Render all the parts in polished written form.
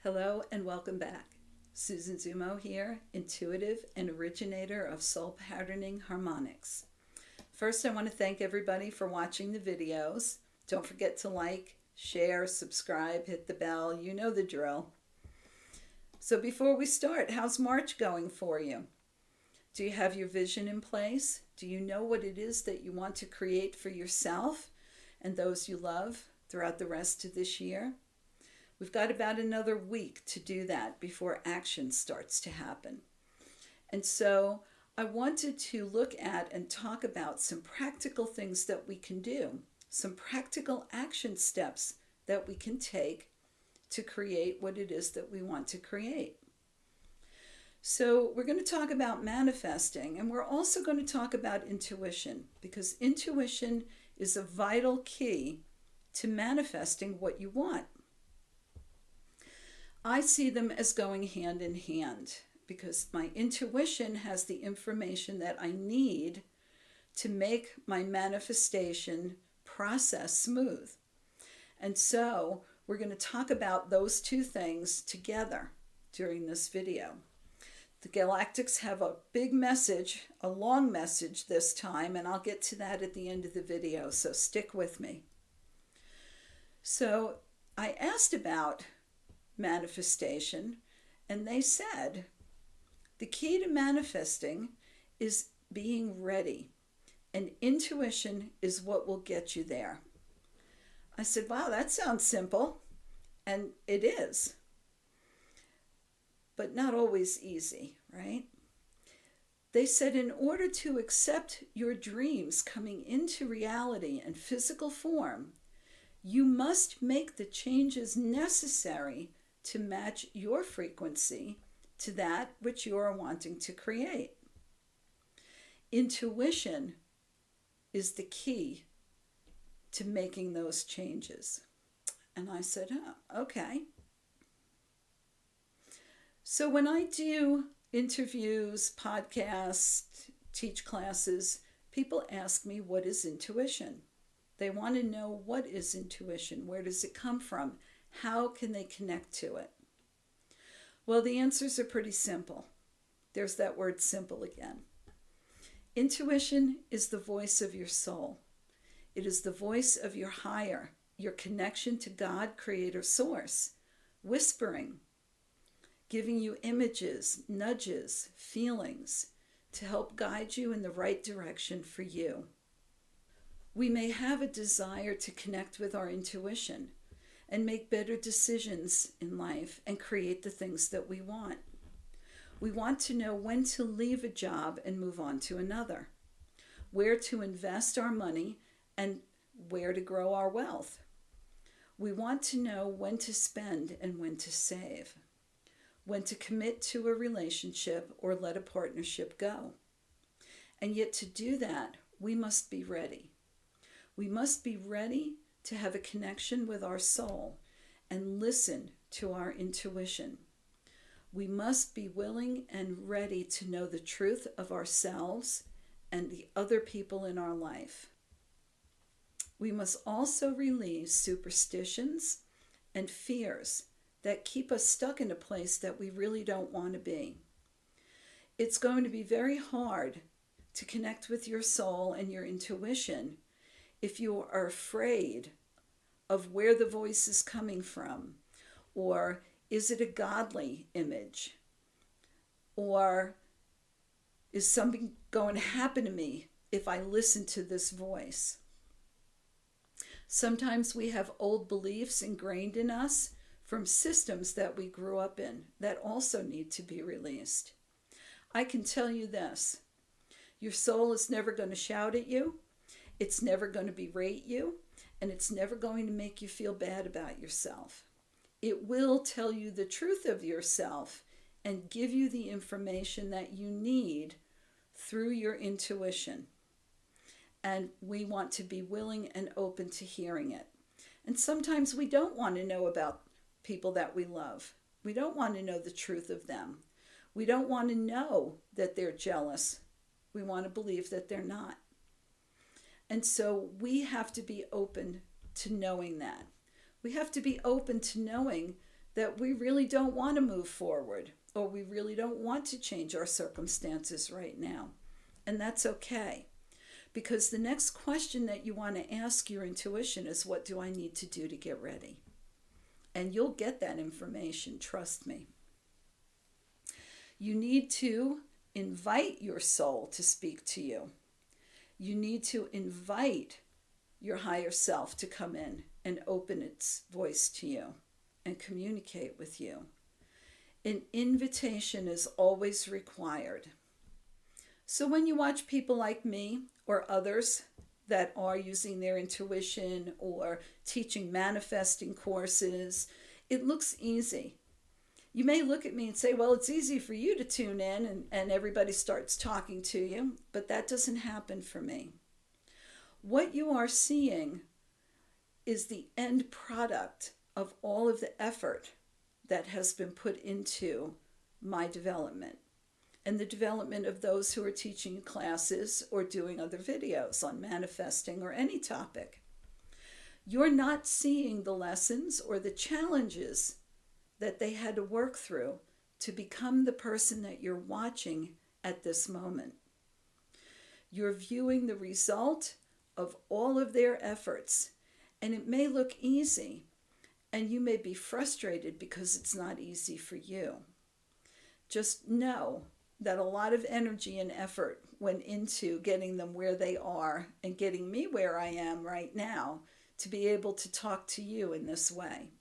Hello and welcome back. Susan Zumo here, intuitive and originator of soul patterning harmonics. First, I want to thank everybody for watching the videos. Don't forget to like, share, subscribe, hit the bell. You know the drill. So before we start, how's March going for you? Do you have your vision in place? Do you know what it is that you want to create for yourself and those you love throughout the rest of this year? We've got about another week to do that before action starts to happen. And so I wanted to look at and talk about some practical things that we can do, some practical action steps that we can take to create what it is that we want to create. So we're going to talk about manifesting, and we're also going to talk about intuition, because intuition is a vital key to manifesting what you want. I see them as going hand in hand because my intuition has the information that I need to make my manifestation process smooth. And so we're going to talk about those two things together during this video. The Galactics have a big message, a long message this time, and I'll get to that at the end of the video, so stick with me. So I asked about manifestation, and they said the key to manifesting is being ready, and intuition is what will get you there. I said, wow, that sounds simple, and it is, but not always easy, right? They said in order to accept your dreams coming into reality and physical form, you must make the changes necessary to match your frequency to that which you are wanting to create. Intuition is the key to making those changes. And I said, oh, okay. So when I do interviews, podcasts, teach classes, people ask me, what is intuition? They want to know, what is intuition? Where does it come from? How can they connect to it? Well, the answers are pretty simple. There's that word simple again. Intuition is the voice of your soul. It is the voice of your higher, your connection to God, Creator, Source, whispering, giving you images, nudges, feelings to help guide you in the right direction for you. We may have a desire to connect with our intuition and make better decisions in life and create the things that we want. We want to know when to leave a job and move on to another, where to invest our money and where to grow our wealth. We want to know when to spend and when to save, when to commit to a relationship or let a partnership go. And yet to do that, we must be ready. We must be ready to have a connection with our soul and listen to our intuition. We must be willing and ready to know the truth of ourselves and the other people in our life. We must also release superstitions and fears that keep us stuck in a place that we really don't want to be. It's going to be very hard to connect with your soul and your intuition if you are afraid of where the voice is coming from, or is it a godly image, or is something going to happen to me if I listen to this voice? Sometimes we have old beliefs ingrained in us from systems that we grew up in that also need to be released. I can tell you this, your soul is never going to shout at you. It's never going to berate you, and it's never going to make you feel bad about yourself. It will tell you the truth of yourself and give you the information that you need through your intuition. And we want to be willing and open to hearing it. And sometimes we don't want to know about people that we love. We don't want to know the truth of them. We don't want to know that they're jealous. We want to believe that they're not. And so we have to be open to knowing that. We have to be open to knowing that we really don't want to move forward, or we really don't want to change our circumstances right now. And that's okay. Because the next question that you want to ask your intuition is, what do I need to do to get ready? And you'll get that information, trust me. You need to invite your soul to speak to you. You need to invite your higher self to come in and open its voice to you and communicate with you. An invitation is always required. So when you watch people like me or others that are using their intuition or teaching manifesting courses, it looks easy. You may look at me and say, well, it's easy for you to tune in and everybody starts talking to you, but that doesn't happen for me. What you are seeing is the end product of all of the effort that has been put into my development and the development of those who are teaching classes or doing other videos on manifesting or any topic. You're not seeing the lessons or the challenges that they had to work through to become the person that you're watching at this moment. You're viewing the result of all of their efforts, and it may look easy, and you may be frustrated because it's not easy for you. Just know that a lot of energy and effort went into getting them where they are and getting me where I am right now to be able to talk to you in this way.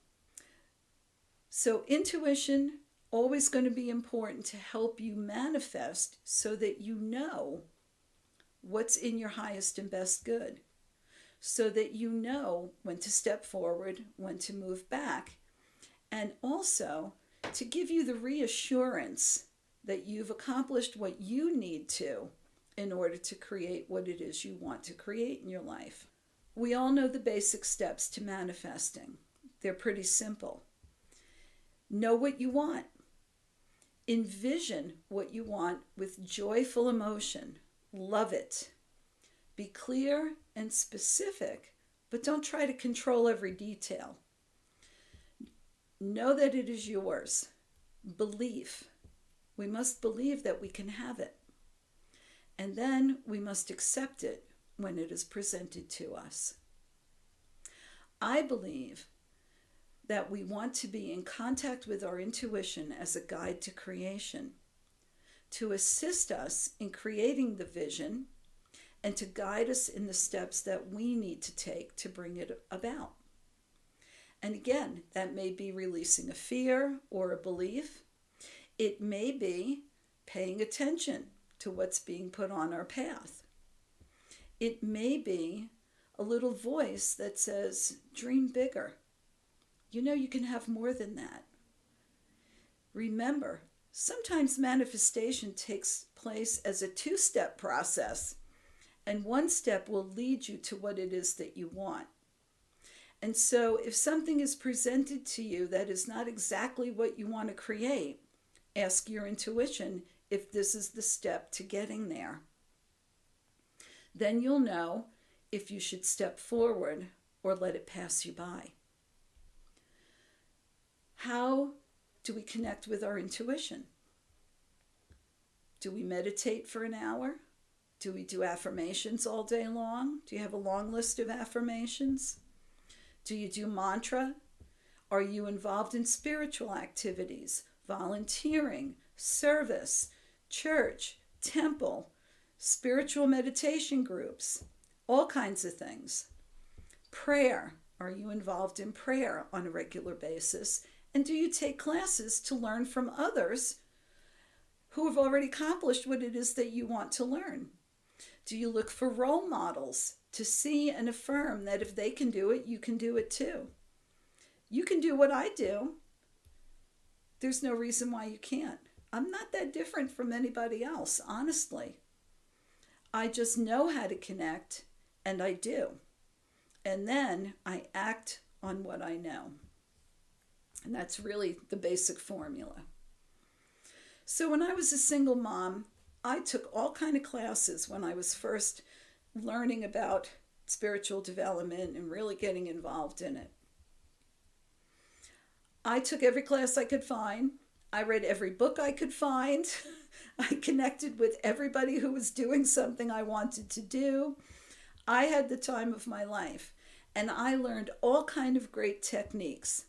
So intuition, always going to be important to help you manifest so that you know what's in your highest and best good, so that you know when to step forward, when to move back, and also to give you the reassurance that you've accomplished what you need to in order to create what it is you want to create in your life. We all know the basic steps to manifesting. They're pretty simple. Know what you want. Envision what you want with joyful emotion. Love it. Be clear and specific, but don't try to control every detail. Know that it is yours. Belief. We must believe that we can have it. And then we must accept it when it is presented to us. I believe that we want to be in contact with our intuition as a guide to creation, to assist us in creating the vision and to guide us in the steps that we need to take to bring it about. And again, that may be releasing a fear or a belief. It may be paying attention to what's being put on our path. It may be a little voice that says, dream bigger. You know you can have more than that. Remember, sometimes manifestation takes place as a two-step process, and one step will lead you to what it is that you want. And so if something is presented to you that is not exactly what you want to create, ask your intuition if this is the step to getting there. Then you'll know if you should step forward or let it pass you by. How do we connect with our intuition? Do we meditate for an hour? Do we do affirmations all day long? Do you have a long list of affirmations? Do you do mantra? Are you involved in spiritual activities, volunteering, service, church, temple, spiritual meditation groups, all kinds of things? Prayer. Are you involved in prayer on a regular basis? And do you take classes to learn from others who have already accomplished what it is that you want to learn? Do you look for role models to see and affirm that if they can do it, you can do it too? You can do what I do. There's no reason why you can't. I'm not that different from anybody else, honestly. I just know how to connect, and I do. And then I act on what I know. And that's really the basic formula. So when I was a single mom, I took all kind of classes when I was first learning about spiritual development and really getting involved in it. I took every class I could find. I read every book I could find. I connected with everybody who was doing something I wanted to do. I had the time of my life, and I learned all kind of great techniques,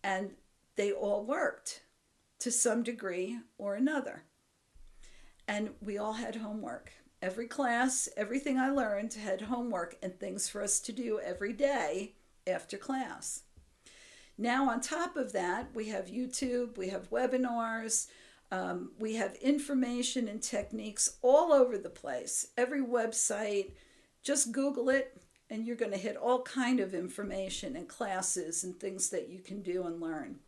and they all worked to some degree or another. And we all had homework. Every class, everything I learned had homework and things for us to do every day after class. Now, on top of that, we have YouTube, we have webinars, we have information and techniques all over the place. Every website, just Google it, and you're going to hit all kind of information and classes and things that you can do and learn.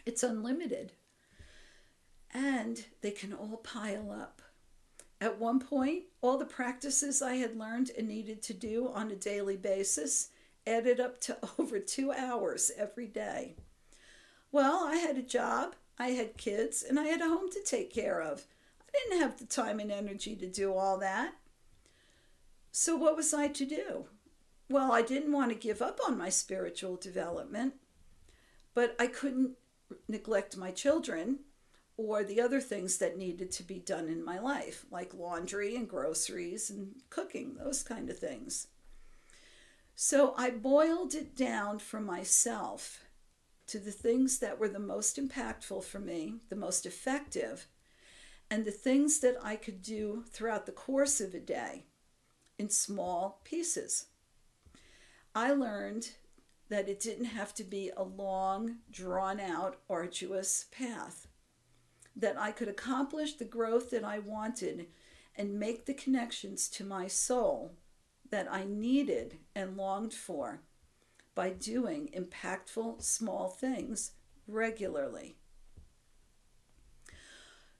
It's unlimited. And they can all pile up. At one point, all the practices I had learned and needed to do on a daily basis added up to over 2 hours every day. Well, I had a job, I had kids, and I had a home to take care of. I didn't have the time and energy to do all that. So what was I to do? Well, I didn't want to give up on my spiritual development, but I couldn't neglect my children or the other things that needed to be done in my life, like laundry and groceries and cooking, those kind of things. So I boiled it down for myself to the things that were the most impactful for me, the most effective, and the things that I could do throughout the course of a day in small pieces. I learned that it didn't have to be a long, drawn-out, arduous path, that I could accomplish the growth that I wanted and make the connections to my soul that I needed and longed for by doing impactful small things regularly.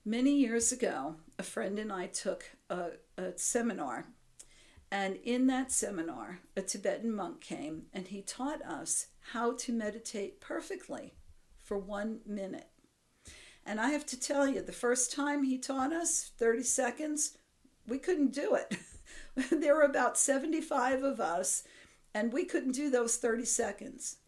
Many years ago, a friend and I took a seminar, and in that seminar, a Tibetan monk came and he taught us how to meditate perfectly for 1 minute. And I have to tell you, the first time he taught us, 30 seconds, we couldn't do it. There were about 75 of us, and we couldn't do those 30 seconds.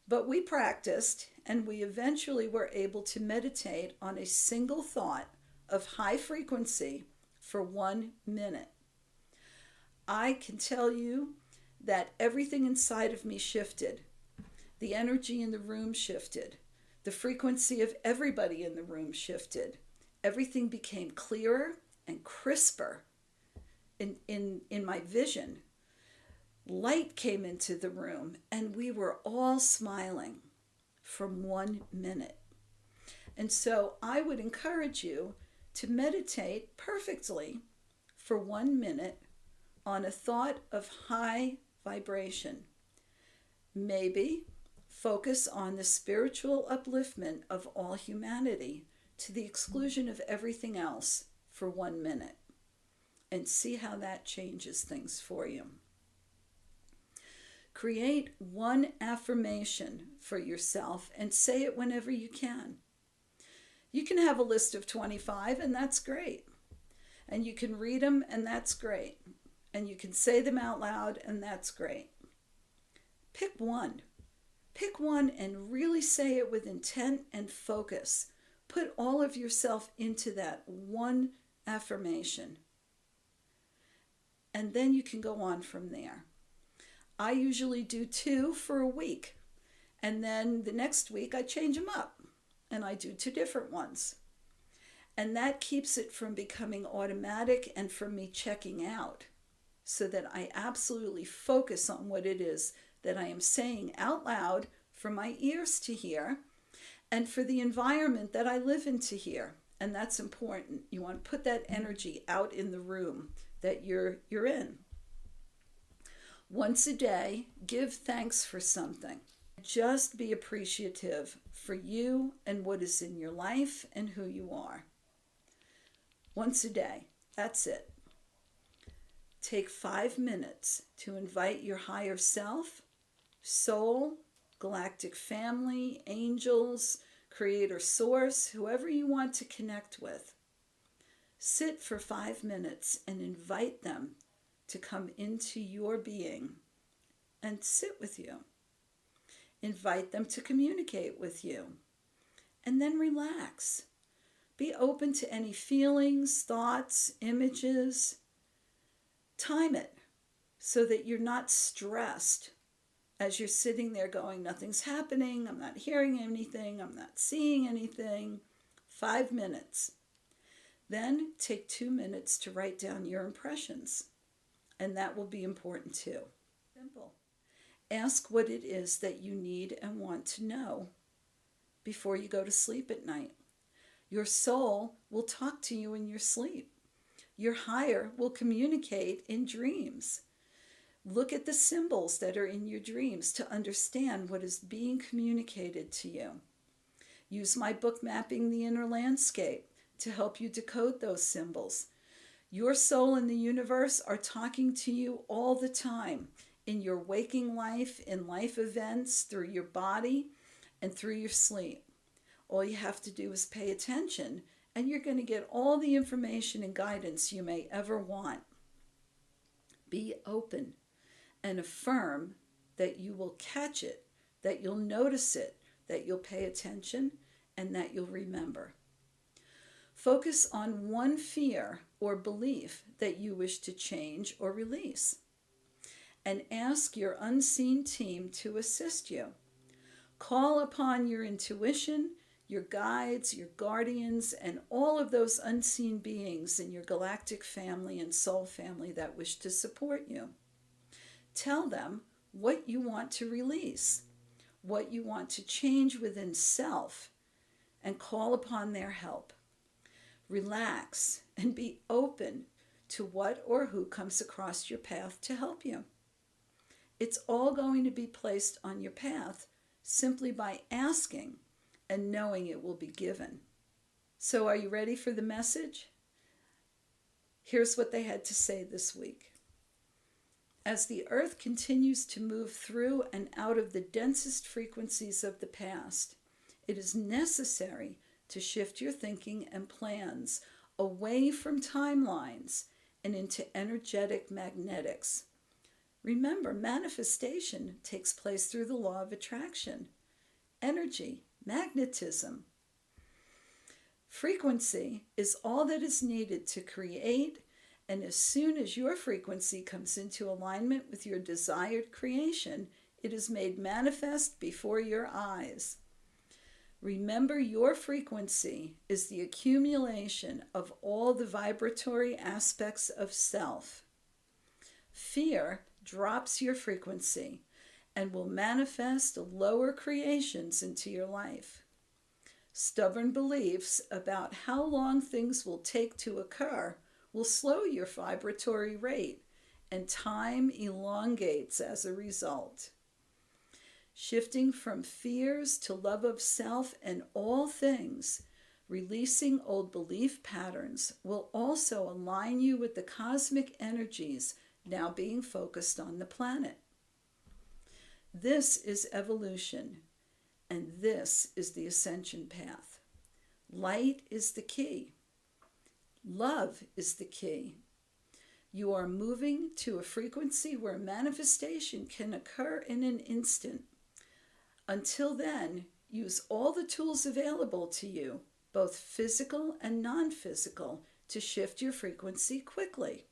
But we practiced, and we eventually were able to meditate on a single thought of high frequency for 1 minute. I can tell you that everything inside of me shifted. The energy in the room shifted. The frequency of everybody in the room shifted. Everything became clearer and crisper in my vision. Light came into the room, and we were all smiling from 1 minute. And so I would encourage you to meditate perfectly for 1 minute on a thought of high vibration. Maybe focus on the spiritual upliftment of all humanity to the exclusion of everything else for 1 minute, and see how that changes things for you. Create one affirmation for yourself and say it whenever you can. You can have a list of 25, and that's great. And you can read them, and that's great. And you can say them out loud, and that's great. Pick one. Pick one and really say it with intent and focus. Put all of yourself into that one affirmation. And then you can go on from there. I usually do 2 for a week. And then the next week I change them up and I do 2 different ones. And that keeps it from becoming automatic and from me checking out, so that I absolutely focus on what it is that I am saying out loud for my ears to hear and for the environment that I live in to hear. And that's important. You want to put that energy out in the room that you're in. Once a day, give thanks for something. Just be appreciative for you and what is in your life and who you are. Once a day, that's it. Take 5 minutes to invite your higher self, soul, galactic family, angels, creator source, whoever you want to connect with. Sit for 5 minutes and invite them to come into your being and sit with you. Invite them to communicate with you. And then relax. Be open to any feelings, thoughts, images. Time it so that you're not stressed as you're sitting there going, nothing's happening, I'm not hearing anything, I'm not seeing anything. 5 minutes. Then take 2 minutes to write down your impressions. And that will be important too. Simple. Ask what it is that you need and want to know before you go to sleep at night. Your soul will talk to you in your sleep. Your higher will communicate in dreams. Look at the symbols that are in your dreams to understand what is being communicated to you. Use my book, Mapping the Inner Landscape, to help you decode those symbols. Your soul and the universe are talking to you all the time, in your waking life, in life events, through your body, and through your sleep. All you have to do is pay attention, and you're going to get all the information and guidance you may ever want. Be open and affirm that you will catch it, that you'll notice it, that you'll pay attention, and that you'll remember. Focus on one fear or belief that you wish to change or release, and ask your unseen team to assist you. Call upon your intuition, your guides, your guardians, and all of those unseen beings in your galactic family and soul family that wish to support you. Tell them what you want to release, what you want to change within self, and call upon their help. Relax and be open to what or who comes across your path to help you. It's all going to be placed on your path simply by asking and knowing it will be given. So are you ready for the message? Here's what they had to say this week. As the earth continues to move through and out of the densest frequencies of the past, it is necessary to shift your thinking and plans away from timelines and into energetic magnetics. Remember, manifestation takes place through the law of attraction, energy, magnetism. Frequency is all that is needed to create, and as soon as your frequency comes into alignment with your desired creation, it is made manifest before your eyes. Remember, your frequency is the accumulation of all the vibratory aspects of self. Fear drops your frequency and will manifest lower creations into your life. Stubborn beliefs about how long things will take to occur will slow your vibratory rate, and time elongates as a result. Shifting from fears to love of self and all things, releasing old belief patterns will also align you with the cosmic energies now being focused on the planet. This is evolution, and this is the ascension path. Light is the key. Love is the key. You are moving to a frequency where manifestation can occur in an instant. Until then, use all the tools available to you, both physical and non-physical, to shift your frequency quickly.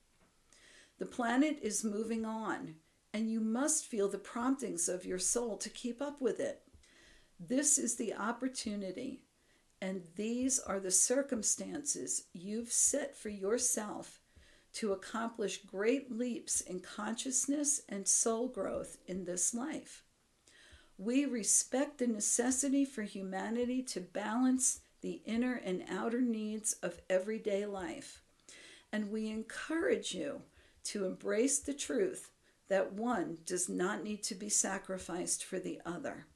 The planet is moving on, and you must feel the promptings of your soul to keep up with it. This is the opportunity, and these are the circumstances you've set for yourself to accomplish great leaps in consciousness and soul growth in this life. We respect the necessity for humanity to balance the inner and outer needs of everyday life, and we encourage you to embrace the truth that one does not need to be sacrificed for the other.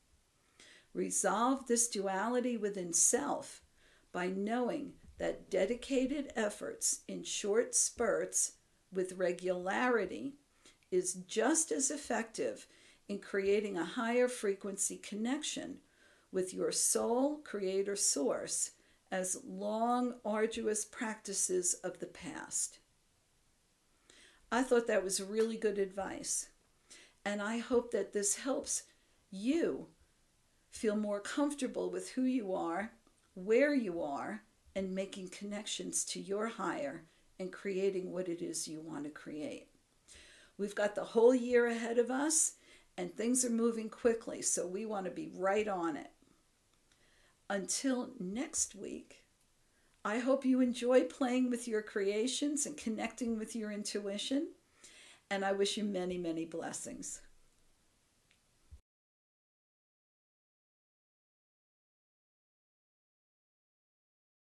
Resolve this duality within self by knowing that dedicated efforts in short spurts with regularity is just as effective in creating a higher frequency connection with your soul creator source as long, arduous practices of the past. I thought that was really good advice, and I hope that this helps you feel more comfortable with who you are, where you are, and making connections to your higher and creating what it is you want to create. We've got the whole year ahead of us, and things are moving quickly, so we want to be right on it. Until next week, I hope you enjoy playing with your creations and connecting with your intuition, and I wish you many, many blessings.